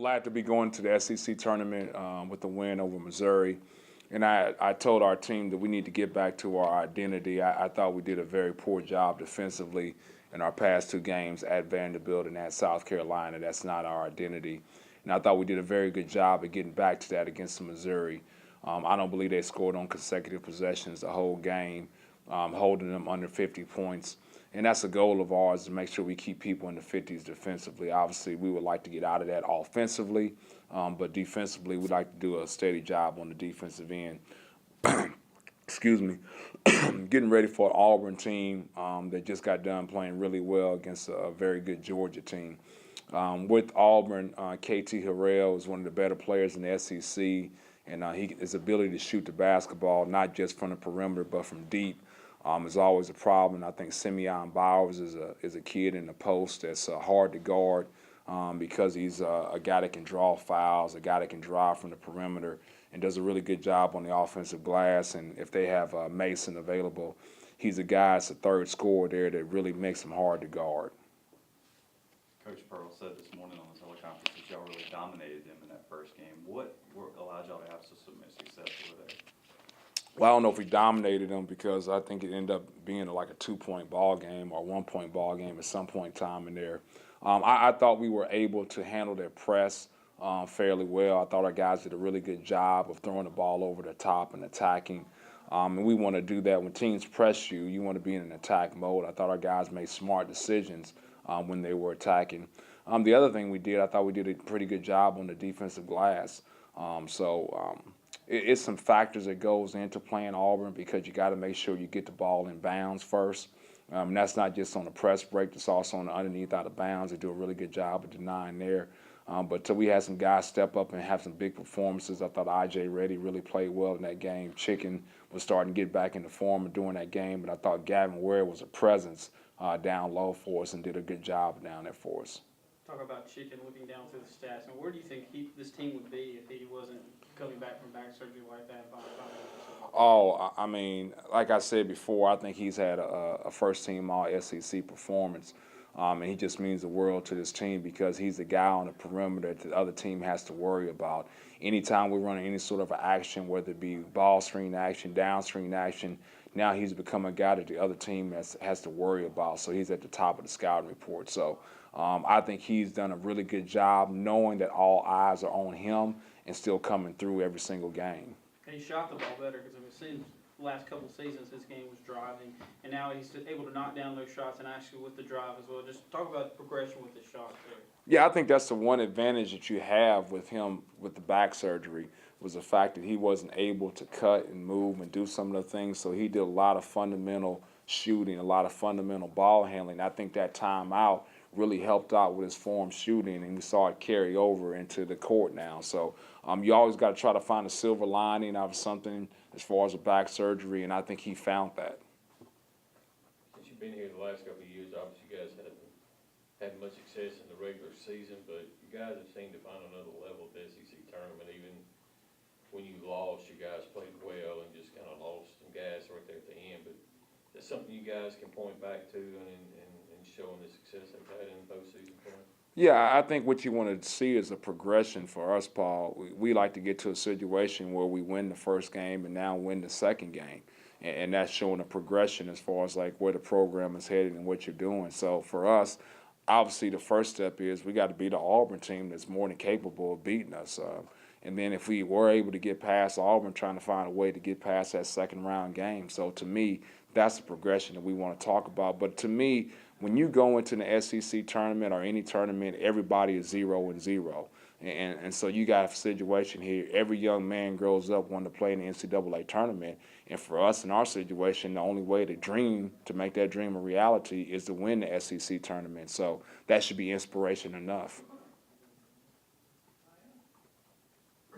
Glad to be going to the SEC tournament with the win over Missouri. And I told our team that we need to get back to our identity. I thought we did a very poor job defensively in our past two games at Vanderbilt and at South Carolina. That's not our identity. And I thought we did a very good job of getting back to that against Missouri. I don't believe they scored on consecutive possessions the whole game, holding them under 50 points. And that's a goal of ours, to make sure we keep people in the 50s defensively. Obviously, we would like to get out of that offensively, but defensively, we'd like to do a steady job on the defensive end. Excuse me. Getting ready for an Auburn team that just got done playing really well against a very good Georgia team. With Auburn, KT Harrell is one of the better players in the SEC, and his ability to shoot the basketball, not just from the perimeter, but from deep, is always a problem. I think Simeon Bowers is a kid in the post that's hard to guard because he's a guy that can draw fouls, a guy that can drive from the perimeter, and does a really good job on the offensive glass. And if they have Mason available, he's a guy that's a third scorer there that really makes him hard to guard. Coach Pearl said this morning on the teleconference that y'all really dominated them in that first game. What allowed y'all to have so much success over there? Well, I don't know if we dominated them, because I think it ended up being like a 2-point ball game or a 1-point ball game at some point in time in there. I thought we were able to handle their press fairly well. I thought our guys did a really good job of throwing the ball over the top and attacking. And we want to do that. When teams press you, you want to be in an attack mode. I thought our guys made smart decisions when they were attacking. The other thing we did, I thought we did a pretty good job on the defensive glass. It's some factors that goes into playing Auburn, because you got to make sure you get the ball in bounds first. And that's not just on the press break, it's also on the underneath out of bounds. They do a really good job of denying there. But we had some guys step up and have some big performances. I thought I.J. Reddy really played well in that game. Chicken was starting to get back into form during that game, but I thought Gavin Ware was a presence down low for us and did a good job down there for us. Talk about Chicken, looking down through the stats. And where do you think this team would be if he wasn't coming back from back surgery like that? Oh, I mean, like I said before, I think he's had a first-team All-SEC performance. And he just means the world to this team, because he's the guy on the perimeter that the other team has to worry about. Anytime we're running any sort of action, whether it be ball screen action, down screen action, now he's become a guy that the other team has to worry about. So he's at the top of the scouting report. So I think he's done a really good job knowing that all eyes are on him and still coming through every single game. And he shot the ball better, because it seems the last couple of seasons his game was driving, and now he's able to knock down those shots and actually with the drive as well. Just talk about the progression with his shots there. Yeah, I think that's the one advantage that you have with him with the back surgery, was the fact that he wasn't able to cut and move and do some of the things. So he did a lot of fundamental shooting, a lot of fundamental ball handling. I think that timeout really helped out with his form shooting, and we saw it carry over into the court now. So you always got to try to find a silver lining out of something as far as a back surgery, and I think he found that. Since you've been here the last couple of years, obviously you guys haven't had much success in the regular season, but you guys have seemed to find another level at the SEC tournament. Even when you lost, you guys played well and just kind of lost some gas right there at the end. But that's something you guys can point back to and showing the success they've had in the postseason play. Yeah, I think what you want to see is a progression for us, Paul. We like to get to a situation where we win the first game and now win the second game. And that's showing a progression as far as like where the program is headed and what you're doing. So for us, obviously the first step is we got to beat the Auburn team that's more than capable of beating us. And then if we were able to get past Auburn, trying to find a way to get past that second round game. So to me, that's the progression that we want to talk about. But to me, when you go into the SEC tournament or any tournament, everybody is 0-0. And so you got a situation here. Every young man grows up wanting to play in the NCAA tournament. And for us in our situation, the only way to make that dream a reality is to win the SEC tournament. So that should be inspiration enough.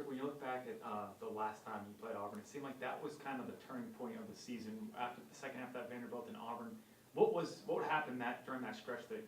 When you look back at the last time you played Auburn, it seemed like that was kind of the turning point of the season after the second half of that Vanderbilt and Auburn. What happened during that stretch that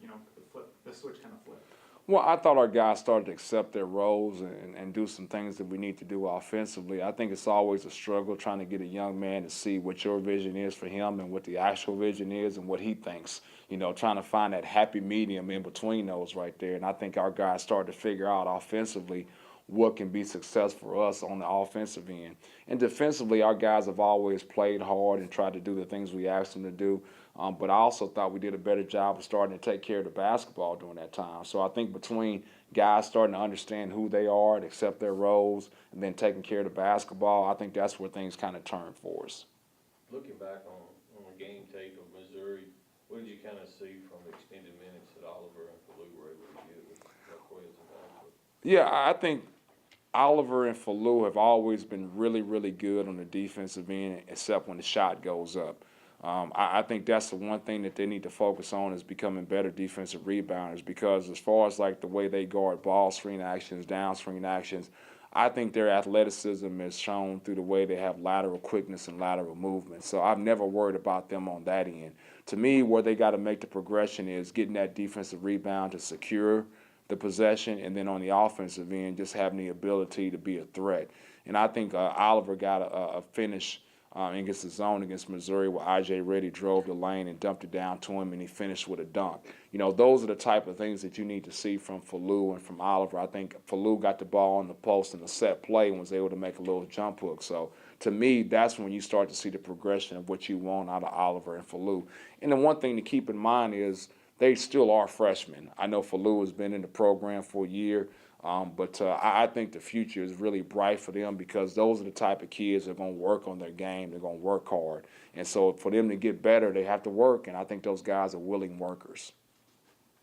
the switch kind of flipped? Well, I thought our guys started to accept their roles and do some things that we need to do offensively. I think it's always a struggle trying to get a young man to see what your vision is for him and what the actual vision is and what he thinks. You know, trying to find that happy medium in between those right there. And I think our guys started to figure out offensively what can be successful for us on the offensive end. And defensively, our guys have always played hard and tried to do the things we asked them to do. But I also thought we did a better job of starting to take care of the basketball during that time. So I think between guys starting to understand who they are and accept their roles and then taking care of the basketball, I think that's where things kind of turned for us. Looking back on the game tape of Missouri, what did you kind of see from the extended minutes that Oliver and Falou were able to get with Marquez and Bradford? Yeah, I think Oliver and Falou have always been really, really good on the defensive end, except when the shot goes up. I think that's the one thing that they need to focus on is becoming better defensive rebounders because as far as like the way they guard ball screen actions, down screen actions, I think their athleticism is shown through the way they have lateral quickness and lateral movement. So I've never worried about them on that end. To me, where they got to make the progression is getting that defensive rebound to secure the possession, and then on the offensive end, just having the ability to be a threat. And I think Oliver got a finish against the zone against Missouri where I.J. Reddy drove the lane and dumped it down to him, and he finished with a dunk. You know, those are the type of things that you need to see from Falou and from Oliver. I think Falou got the ball on the post in the set play and was able to make a little jump hook. So to me, that's when you start to see the progression of what you want out of Oliver and Falou. And the one thing to keep in mind is they still are freshmen. I know Falou has been in the program for a year, but I think the future is really bright for them because those are the type of kids that are going to work on their game. They're going to work hard. And so for them to get better, they have to work, and I think those guys are willing workers.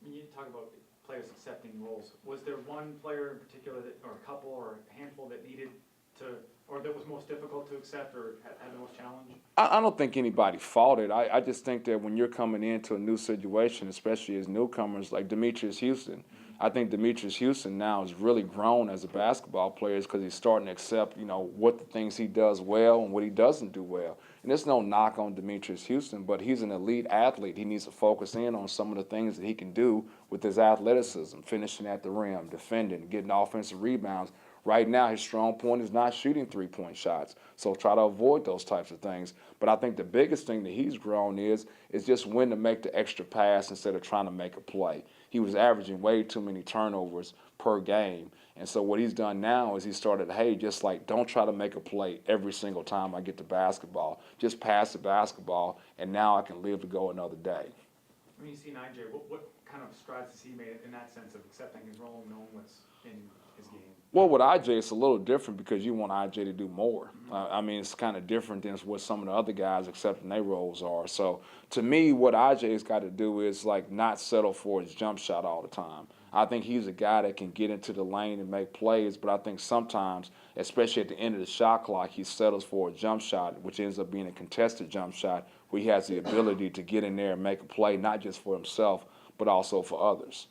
When you talk about players accepting roles, was there one player in particular or a couple or a handful that needed to, or that was most difficult to accept or had the most challenge? I don't think anybody fought it. I just think that when you're coming into a new situation, especially as newcomers like Demetrius Houston, I think Demetrius Houston now has really grown as a basketball player because he's starting to accept, you know, what the things he does well and what he doesn't do well. And there's no knock on Demetrius Houston, but he's an elite athlete. He needs to focus in on some of the things that he can do with his athleticism, finishing at the rim, defending, getting offensive rebounds. Right now, his strong point is not shooting three-point shots, so try to avoid those types of things. But I think the biggest thing that he's grown is just when to make the extra pass instead of trying to make a play. He was averaging way too many turnovers per game, and so what he's done now is he started, hey, just like don't try to make a play every single time I get the basketball. Just pass the basketball, and now I can live to go another day. When you see IJ, what kind of strides has he made in that sense of accepting his role and knowing what's in his game? Well, with IJ, it's a little different because you want IJ to do more. I mean, it's kind of different than what some of the other guys accepting their roles are. So to me, what IJ's got to do is like not settle for his jump shot all the time. I think he's a guy that can get into the lane and make plays, but I think sometimes, especially at the end of the shot clock, he settles for a jump shot, which ends up being a contested jump shot, where he has the ability to get in there and make a play, not just for himself, but also for others.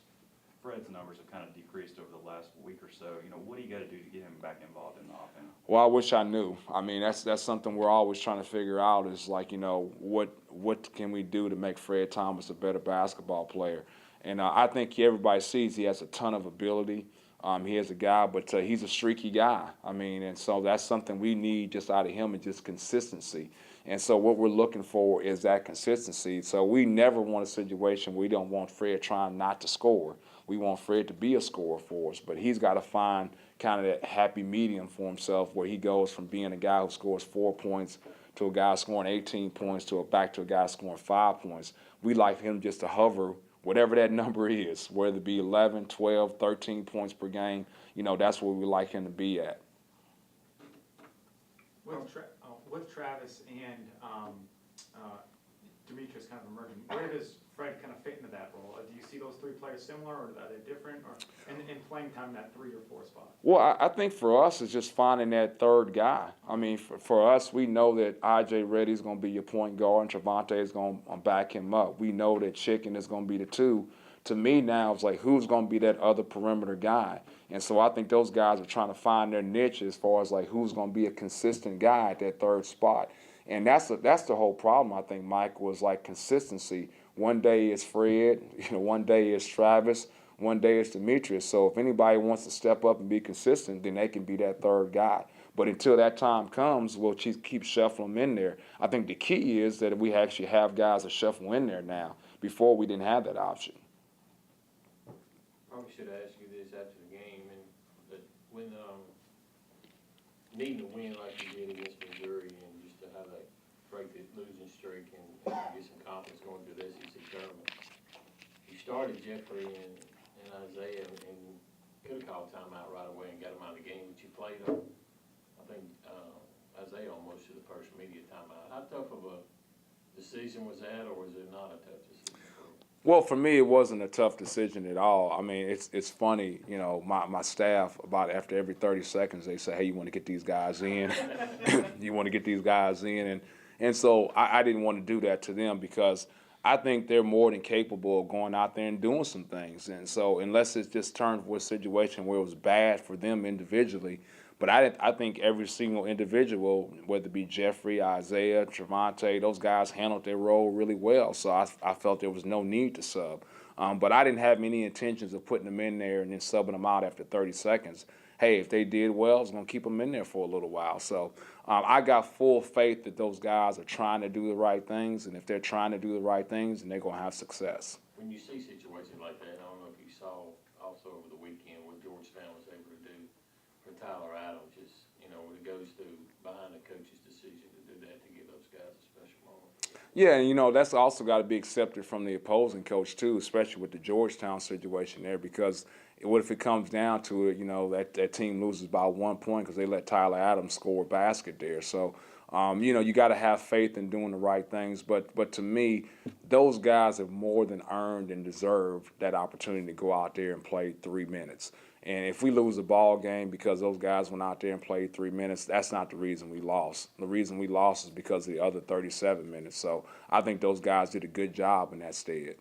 Fred's numbers have kind of decreased over the last week or so. You know, what do you got to do to get him back involved in the offense? Well, I wish I knew. I mean, that's something we're always trying to figure out is like, you know, what can we do to make Fred Thomas a better basketball player? And I think everybody sees he has a ton of ability. He is a guy, but he's a streaky guy. I mean, and so that's something we need just out of him is just consistency. And so what we're looking for is that consistency. So we never want a situation where we don't want Fred trying not to score. We want Fred to be a scorer for us, but he's got to find kind of that happy medium for himself where he goes from being a guy who scores 4 points to a guy scoring 18 points to back to a guy scoring 5 points. We like him just to hover whatever that number is, whether it be 11, 12, 13 points per game. You know, that's where we like him to be at. With Travis and Demetrius kind of emerging, where does Fred kind of fit into that role? Do you see those three players similar, or are they different, or in playing time that 3 or 4 spot? Well, I think for us it's just finding that third guy. I mean, for us, we know that I.J. Reddy's going to be your point guard and Trevante is going to back him up. We know that Chicken is going to be the 2. To me now, it's like who's going to be that other perimeter guy? And so I think those guys are trying to find their niche as far as like who's going to be a consistent guy at that third spot. And that's the whole problem, I think, Mike, was like consistency. One day it's Fred, one day it's Travis, one day it's Demetrius. So if anybody wants to step up and be consistent, then they can be that third guy. But until that time comes, we'll keep shuffling them in there. I think the key is that we actually have guys that shuffle in there now. Before, we didn't have that option. Probably should ask you this after the game, and that when, needing to win like you did against Missouri and just to have that break the losing streak and get some confidence going to the SEC tournament. You started Jeffrey and Isaiah and could have called timeout right away and got them out of the game, but you played them. I think, Isaiah almost to the first immediate timeout. How tough of a decision was that, or was it not a tough decision for you? Well, for me, it wasn't a tough decision at all. I mean, it's funny, you know, my staff, about after every 30 seconds, they say, hey, you want to get these guys in? You want to get these guys in? And so I didn't want to do that to them because I think they're more than capable of going out there and doing some things. And so unless it's just turned for a situation where it was bad for them individually, but I think every single individual, whether it be Jeffrey, Isaiah, Trevante, those guys handled their role really well. So I felt there was no need to sub. But I didn't have any intentions of putting them in there and then subbing them out after 30 seconds. Hey, if they did well, I was going to keep them in there for a little while. So I got full faith that those guys are trying to do the right things. And if they're trying to do the right things, then they're going to have success. When you see situations like that, I don't know if you saw also over the weekend what Georgetown was able to do for Tyler Adams, just, you know, when it goes through behind the coach's decision to do that, to give those guys a special moment. Yeah, and you know, that's also got to be accepted from the opposing coach too, especially with the Georgetown situation there, because what if it comes down to it, you know, that team loses by 1 point because they let Tyler Adams score a basket there. So, you know, you got to have faith in doing the right things. But to me, those guys have more than earned and deserved that opportunity to go out there and play 3 minutes. And if we lose a ball game because those guys went out there and played 3 minutes, that's not the reason we lost. The reason we lost is because of the other 37 minutes. So I think those guys did a good job in that stead.